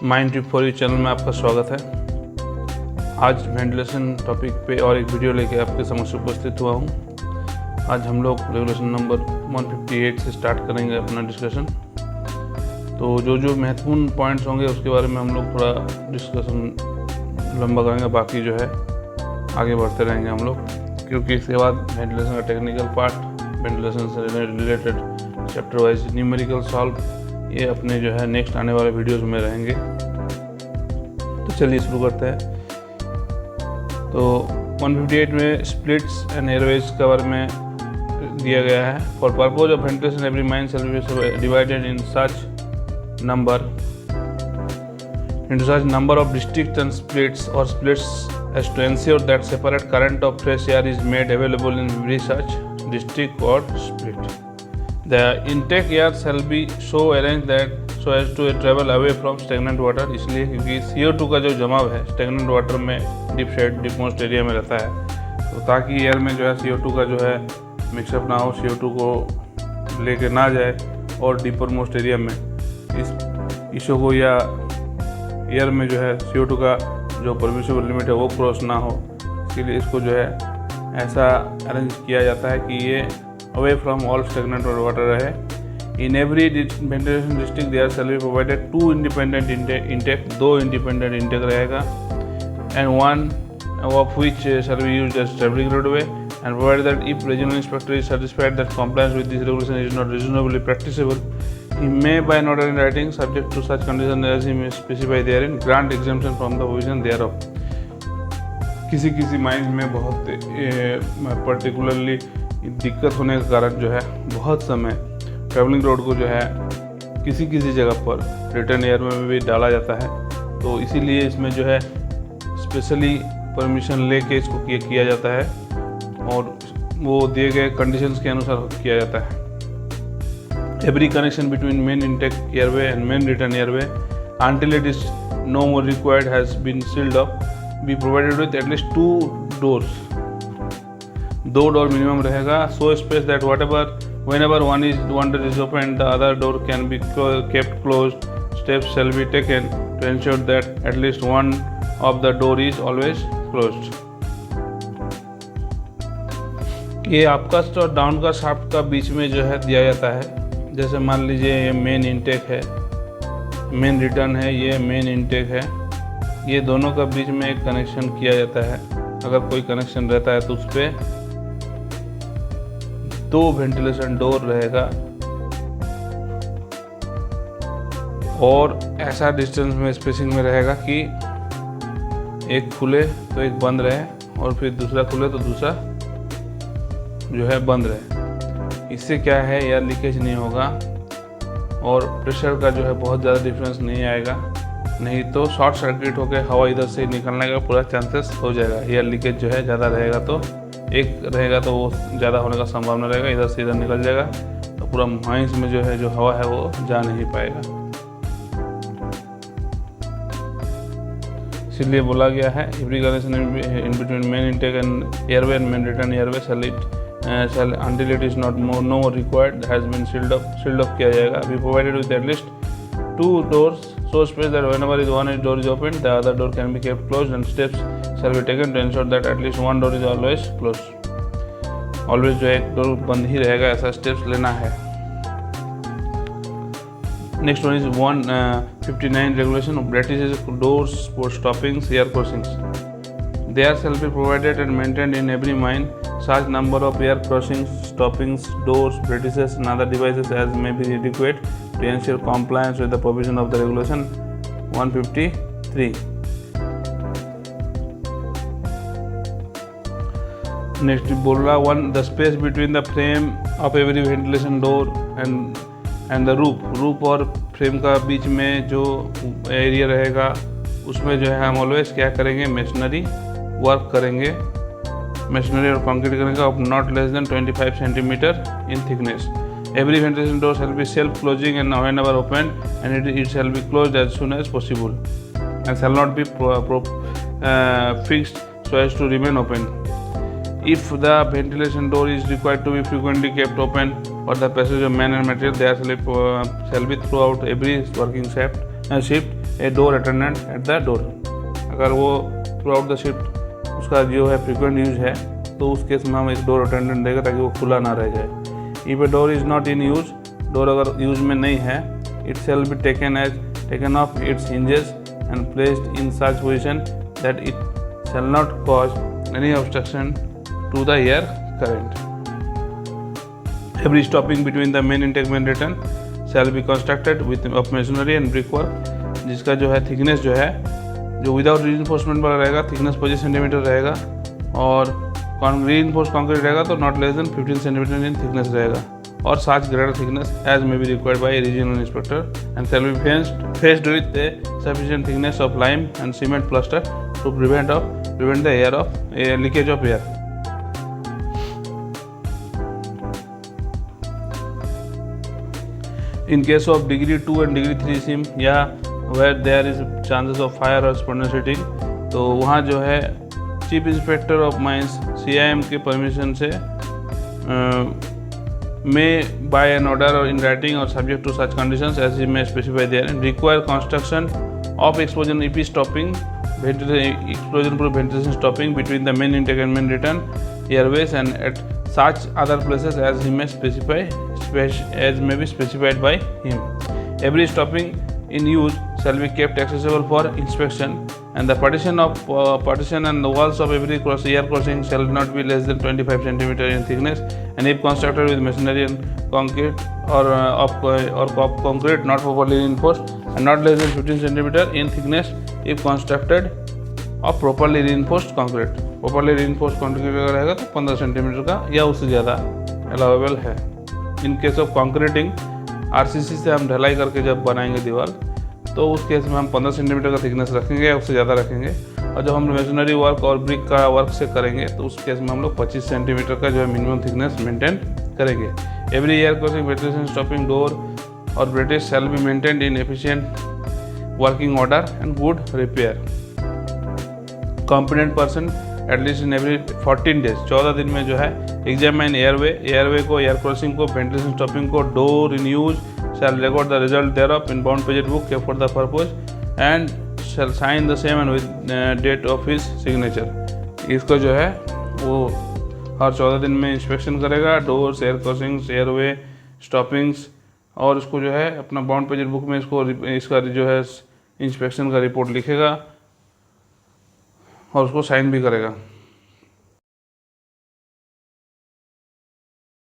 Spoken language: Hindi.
Mind trip for you channel में आपका स्वागत है। आज वेंटिलेशन टॉपिक पे और एक वीडियो लेके आपके समक्ष उपस्थित हुआ हूँ। आज हम लोग रेगुलेशन नंबर 158 से स्टार्ट करेंगे अपना डिस्कशन। तो जो महत्वपूर्ण पॉइंट्स होंगे उसके बारे में हम लोग थोड़ा डिस्कशन लंबा करेंगे, बाकी जो है आगे बढ़ते रहेंगे हम लोग, क्योंकि इसके बाद वेंटिलेशन का टेक्निकल पार्ट, वेंटिलेशन से related chapter wise numerical solve, ये अपने जो है नेक्स्ट आने वाले वीडियोस में रहेंगे। तो चलिए शुरू करते हैं। तो 158 में स्प्लिट्स एंड एयरवेज के बारे में दिया गया है। For purpose of ventilation every mine shall be divided in such number of district and splits और splits as to ensure that separate current of fresh air is made available in every such district or split. The intake air shall be so arranged that so as to travel away from stagnant water, इसलिए क्योंकि CO2 का जो जमाव है stagnant water में डीप मोस्ट एरिया में रहता है, तो ताकि एयर में जो है CO2 का जो है मिक्सअप ना हो, CO2 को लेके ना जाए और डीपर मोस्ट एरिया में इस इशू को या एयर में जो है CO2 का जो परमिसिबल लिमिट है वो क्रॉस ना हो, इसके लिए इसको जो है ऐसा अरेंज किया जाता है कि ये away from all stagnant water रहे। In every ventilation district there shall be provided 2 independent intake, 2 independent intake रहेगा, and one of which shall be used as travelling roadway, and provided that if regional inspector is satisfied that compliance with this regulation is not reasonably practicable, he may by an order in writing subject to such conditions as he may specify therein grant exemption from the provision thereof. किसी माइंस में बहुत पर्टिकुलरली दिक्कत होने का कारण जो है बहुत समय ट्रैवलिंग रोड को जो है किसी जगह पर रिटर्न एयर में भी डाला जाता है, तो इसीलिए इसमें जो है स्पेशली परमिशन लेके इसको किया जाता है और वो दिए गए कंडीशंस के अनुसार किया जाता है। Every connection between main intake airway and main return airway until it is no more required has been sealed up, be provided with at least 2 doors. 2 door minimum रहेगा, so space that whenever one door is opened, the other door can be kept closed. Steps shall be taken to ensure that at least one of the door is always closed. ये अपकास्ट और डाउनकास्ट शाफ्ट का बीच में जो है दिया जाता है। जैसे मान लीजिए ये मेन इंटेक है, मेन रिटर्न है, ये मेन इंटेक है, ये दोनों का बीच में एक कनेक्शन किया जाता है। अगर कोई कनेक्शन रहता है तो उस पर 2 वेंटिलेशन डोर रहेगा और ऐसा डिस्टेंस में स्पेसिंग में रहेगा कि एक खुले तो एक बंद रहे और फिर दूसरा खुले तो दूसरा जो है बंद रहे। इससे क्या है, एयर लीकेज नहीं होगा और प्रेशर का जो है बहुत ज़्यादा डिफरेंस नहीं आएगा, नहीं तो शॉर्ट सर्किट होकर हवा इधर से निकलने का पूरा चांसेस हो जाएगा। एयर लीकेज जो है ज़्यादा रहेगा तो एक रहेगा तो वो ज़्यादा होने का संभावना रहेगा, इधर से इधर निकल जाएगा तो पूरा माइंस में जो है जो हवा है वो जा नहीं पाएगा। इसलिए बोला गया है every connection in between main intake and airway and main return airway shall until it is no more required has been sealed up किया जाएगा। Be provided with at least 2 doors, so space that whenever one door is opened, the other door can be kept closed, and steps shall be taken to ensure that at least one door is always closed. Always जो एक डोर बंद ही रहेगा, ऐसा स्टेप्स लेना है। Next one is 159 regulation of practices doors for stoppings, air crossings. There shall be provided and maintained in every mine such number of air crossings, stoppings, doors, practices and other devices as may be adequate to ensure compliance with the provision of the regulation 153. Next बोल रहा 1 the space between the frame of every ventilation door and the roof और फ्रेम का बीच में जो एरिया रहेगा उसमें जो है हम ऑलवेज क्या करेंगे, मेशनरी वर्क करेंगे, मेशनरी और कंक्रीट करेंगे of not less than 25 centimetre in thickness. Every ventilation door shall be self closing and whenever open and it shall be closed as soon as possible and shall not be fixed so as to remain open. If the ventilation door is required to be frequently kept open for the passage of man and material, there shall be throughout every working shift a door attendant at the door. अगर वो थ्रू आउट द शिफ्ट उसका जो है फ्रीक्वेंट यूज है तो उस केस में हम एक डोर अटेंडेंट देगा ताकि वो खुला ना रह जाए। If a door is not in use, door अगर यूज में नहीं है, it shall be taken of its hinges and placed in such position that it shall not cause any obstruction to the air current. Every stopping between the main intake main return shall be constructed with of masonry and brickwork, जिसका जो है थिकनेस जो है जो विदाउट रीइंफोर्समेंट वाला रहेगा थिकनेस 25 सेंटीमीटर रहेगा, और रीइंफोर्स कंक्रीट रहेगा तो not less then 15 centimetre in thickness रहेगा, और such greater thickness as may be required by a regional inspector, and shall be faced with a sufficient thickness of lime and cement plaster to prevent the leakage of air. In case of degree 2 and degree 3 seam या where there is chances of fire or spontaneity, तो वहाँ जो है chief inspector of mines CIM के परमिशन से may by an order or in writing or subject to such conditions as he may specify therein require construction of explosion EP stopping explosion proof ventilation stopping between the main intake and main return airways and at such other places as he may specify as may be specified by him. Every stopping in use shall be kept accessible for inspection, and the partition and the walls of every air crossing shall not be less than 25 cm in thickness, and if constructed with masonry and concrete or concrete not properly reinforced, and not less than 15 cm in thickness if constructed of properly reinforced concrete. properly reinforced concrete अगर रहेगा तो 15 सेंटीमीटर का या उससे ज़्यादा अलाउेबल है। In case of concreting RCC से हम ढलाई करके जब बनाएंगे दीवार तो उस केस में हम 15 सेंटीमीटर का थिकनेस रखेंगे या उससे ज़्यादा रखेंगे, और जब हम मेसनरी वर्क और ब्रिक का वर्क से करेंगे तो उस केस में हम लोग 25 सेंटीमीटर का जो है मिनिमम थिकनेस मेंटेन करेंगे। Every air crossing ventilation stopping door और brattice shall be maintained in efficient working order and good repair. Competent person at least in every 14 days 14 दिन में जो है एग्जामिन एयरवे को, एयर क्रॉसिंग को, वेंटिलेशन स्टॉपिंग को, door in use shall record the result thereof in bound paged book kept for the purpose and shall sign the same and with date of his signature। इसको जो है वो हर 14 दिन में इंस्पेक्शन करेगा, डोर्स, एयर क्रॉसिंग्स, एयरवे, स्टॉपिंग्स, और उसको जो है अपना बाउंड पेजेड बुक में इसका जो है इंस्पेक्शन का रिपोर्ट लिखेगा और उसको साइन भी करेगा।